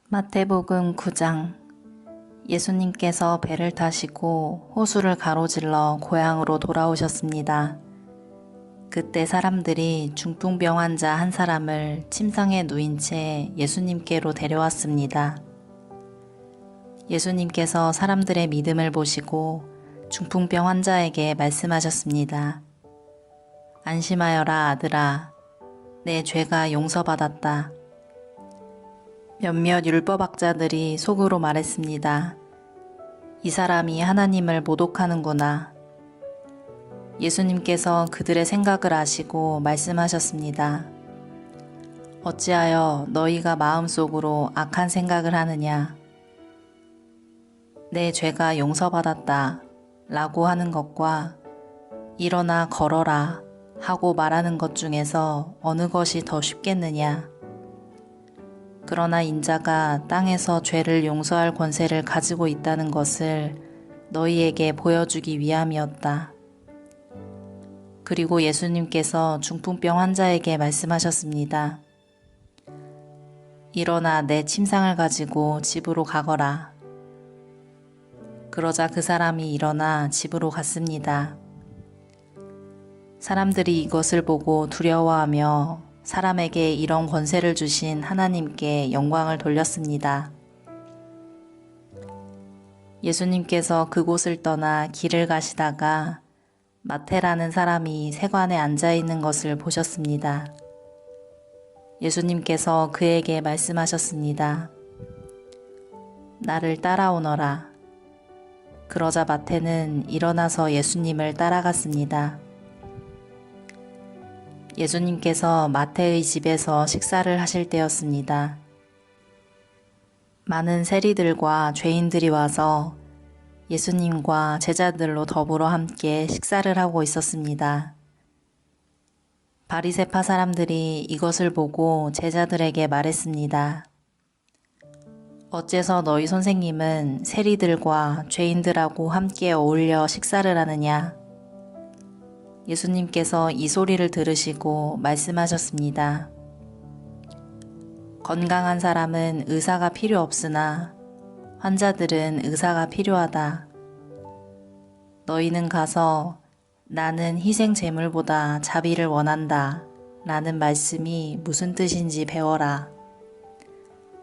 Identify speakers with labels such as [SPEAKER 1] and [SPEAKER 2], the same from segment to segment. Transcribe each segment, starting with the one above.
[SPEAKER 1] 마태복음 9장. 예수님께서 배를 타시고 호수를 가로질러 고향으로 돌아오셨습니다. 그때 사람들이 중풍병 환자 한 사람을 침상에 누인 채 예수님께로 데려왔습니다. 예수님께서 사람들의 믿음을 보시고 중풍병 환자에게 말씀하셨습니다. 안심하여라 아들아, 내 죄가 용서받았다. 몇몇 율법학자들이 속으로 말했습니다. 이 사람이 하나님을 모독하는구나. 예수님께서 그들의 생각을 아시고 말씀하셨습니다. 어찌하여 너희가 마음속으로 악한 생각을 하느냐. 내 죄가 용서받았다 라고 하는 것과 일어나 걸어라 하고 말하는 것 중에서 어느 것이 더 쉽겠느냐. 그러나 인자가 땅에서 죄를 용서할 권세를 가지고 있다는 것을 너희에게 보여주기 위함이었다. 그리고 예수님께서 중풍병 환자에게 말씀하셨습니다. 일어나 내 침상을 가지고 집으로 가거라. 그러자 그 사람이 일어나 집으로 갔습니다. 사람들이 이것을 보고 두려워하며 사람에게 이런 권세를 주신 하나님께 영광을 돌렸습니다. 예수님께서 그곳을 떠나 길을 가시다가 마태라는 사람이 세관에 앉아 있는 것을 보셨습니다. 예수님께서 그에게 말씀하셨습니다. 나를 따라오너라. 그러자 마태는 일어나서 예수님을 따라갔습니다. 예수님께서 마태의 집에서 식사를 하실 때였습니다. 많은 세리들과 죄인들이 와서 예수님과 제자들로 더불어 함께 식사를 하고 있었습니다. 바리새파 사람들이 이것을 보고 제자들에게 말했습니다. 어째서 너희 선생님은 세리들과 죄인들하고 함께 어울려 식사를 하느냐? 예수님께서 이 소리를 들으시고 말씀하셨습니다. 건강한 사람은 의사가 필요 없으나 환자들은 의사가 필요하다. 너희는 가서 나는 희생 제물보다 자비를 원한다 라는 말씀이 무슨 뜻인지 배워라.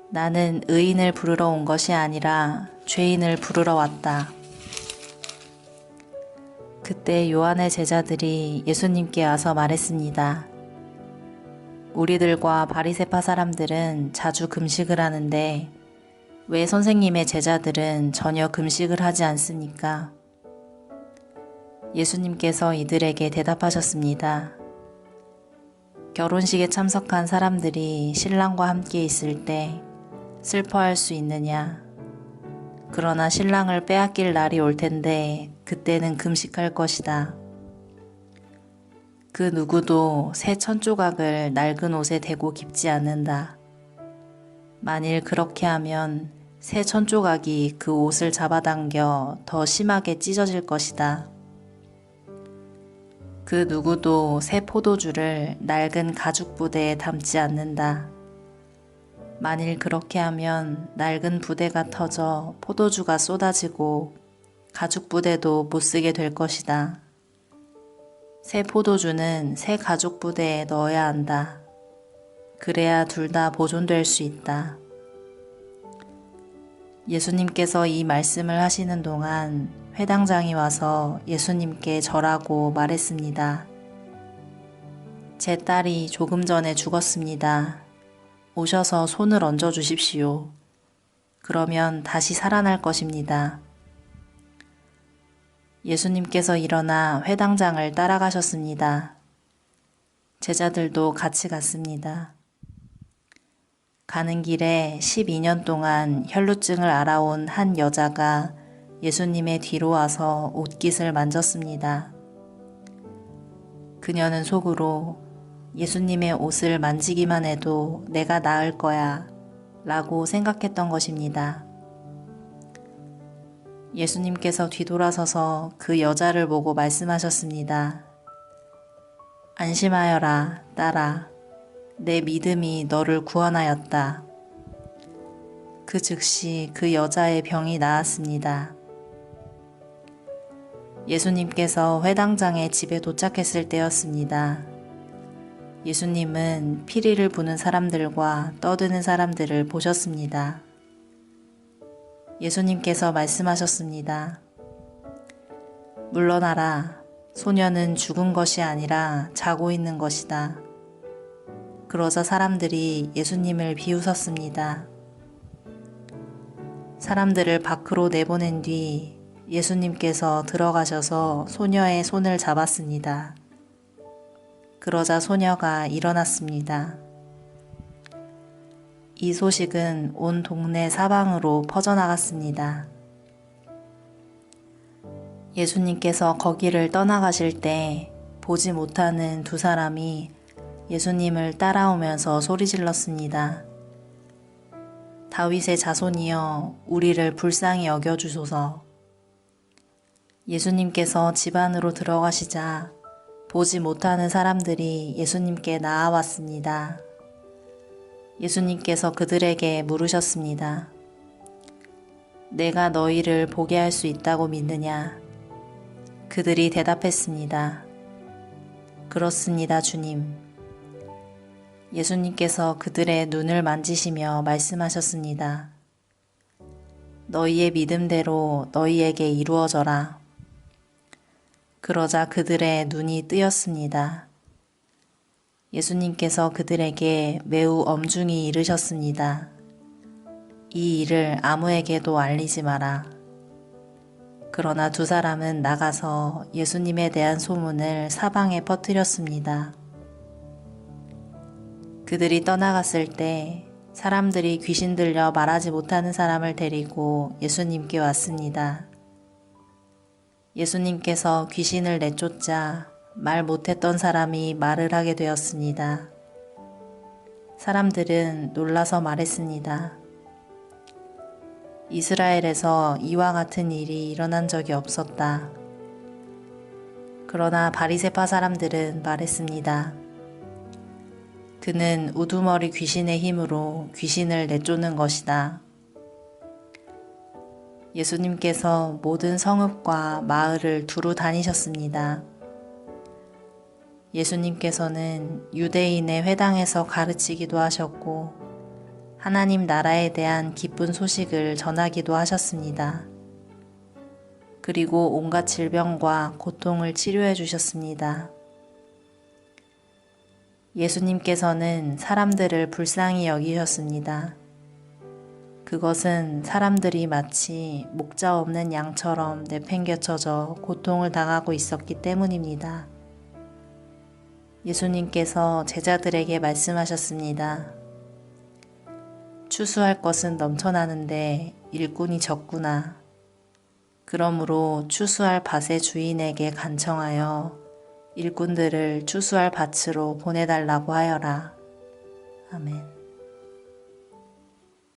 [SPEAKER 1] 나는 의인을 부르러 온 것이 아니라 죄인을 부르러 왔다. 그때 요한의 제자들이 예수님께 와서 말했습니다. 우리들과 바리새파 사람들은 자주 금식을 하는데 왜 선생님의 제자들은 전혀 금식을 하지 않습니까? 예수님께서 이들에게 대답하셨습니다. 결혼식에 참석한 사람들이 신랑과 함께 있을 때 슬퍼할 수 있느냐? 그러나 신랑을 빼앗길 날이 올 텐데 그때는 금식할 것이다. 그 누구도 새 천조각을 낡은 옷에 대고 깁지 않는다. 만일 그렇게 하면 새 천조각이 그 옷을 잡아당겨 더 심하게 찢어질 것이다. 그 누구도 새 포도주를 낡은 가죽 부대에 담지 않는다. 만일 그렇게 하면 낡은 부대가 터져 포도주가 쏟아지고 가죽 부대도 못 쓰게 될 것이다. 새 포도주는 새 가죽 부대에 넣어야 한다. 그래야 둘 다 보존될 수 있다. 예수님께서 이 말씀을 하시는 동안 회당장이 와서 예수님께 절하고 말했습니다. 제 딸이 조금 전에 죽었습니다. 오셔서 손을 얹어 주십시오. 그러면 다시 살아날 것입니다. 예수님께서 일어나 회당장을 따라가셨습니다. 제자들도 같이 갔습니다. 가는 길에 12년 동안 혈루증을 앓아온 한 여자가 예수님의 뒤로 와서 옷깃을 만졌습니다. 그녀는 속으로 예수님의 옷을 만지기만 해도 내가 나을 거야 라고 생각했던 것입니다. 예수님께서 뒤돌아서서 그 여자를 보고 말씀하셨습니다. 안심하여라, 딸아. 내 믿음이 너를 구원하였다. 그 즉시 그 여자의 병이 나았습니다. 예수님께서 회당장의 집에 도착했을 때였습니다. 예수님은 피리를 부는 사람들과 떠드는 사람들을 보셨습니다. 예수님께서 말씀하셨습니다. 물러나라. 소녀는 죽은 것이 아니라 자고 있는 것이다. 그러자 사람들이 예수님을 비웃었습니다. 사람들을 밖으로 내보낸 뒤 예수님께서 들어가셔서 소녀의 손을 잡았습니다. 그러자 소녀가 일어났습니다. 이 소식은 온 동네 사방으로 퍼져나갔습니다. 예수님께서 거기를 떠나가실 때 보지 못하는 두 사람이 예수님을 따라오면서 소리질렀습니다. 다윗의 자손이여, 우리를 불쌍히 여겨주소서. 예수님께서 집 안으로 들어가시자 보지 못하는 사람들이 예수님께 나아왔습니다. 예수님께서 그들에게 물으셨습니다. 내가 너희를 보게 할 수 있다고 믿느냐? 그들이 대답했습니다. 그렇습니다, 주님. 예수님께서 그들의 눈을 만지시며 말씀하셨습니다. 너희의 믿음대로 너희에게 이루어져라. 그러자 그들의 눈이 뜨였습니다. 예수님께서 그들에게 매우 엄중히 이르셨습니다. 이 일을 아무에게도 알리지 마라. 그러나 두 사람은 나가서 예수님에 대한 소문을 사방에 퍼뜨렸습니다. 그들이 떠나갔을 때 사람들이 귀신 들려 말하지 못하는 사람을 데리고 예수님께 왔습니다. 예수님께서 귀신을 내쫓자 말 못했던 사람이 말을 하게 되었습니다. 사람들은 놀라서 말했습니다. 이스라엘에서 이와 같은 일이 일어난 적이 없었다. 그러나 바리새파 사람들은 말했습니다. 그는 우두머리 귀신의 힘으로 귀신을 내쫓는 것이다. 예수님께서 모든 성읍과 마을을 두루 다니셨습니다. 예수님께서는 유대인의 회당에서 가르치기도 하셨고 하나님 나라에 대한 기쁜 소식을 전하기도 하셨습니다. 그리고 온갖 질병과 고통을 치료해 주셨습니다. 예수님께서는 사람들을 불쌍히 여기셨습니다. 그것은 사람들이 마치 목자 없는 양처럼 내팽개쳐져 고통을 당하고 있었기 때문입니다. 예수님께서 제자들에게 말씀하셨습니다. 추수할 것은 넘쳐나는데 일꾼이 적구나. 그러므로 추수할 밭의 주인에게 간청하여 일꾼들을 추수할 밭으로 보내달라고 하여라. 아멘.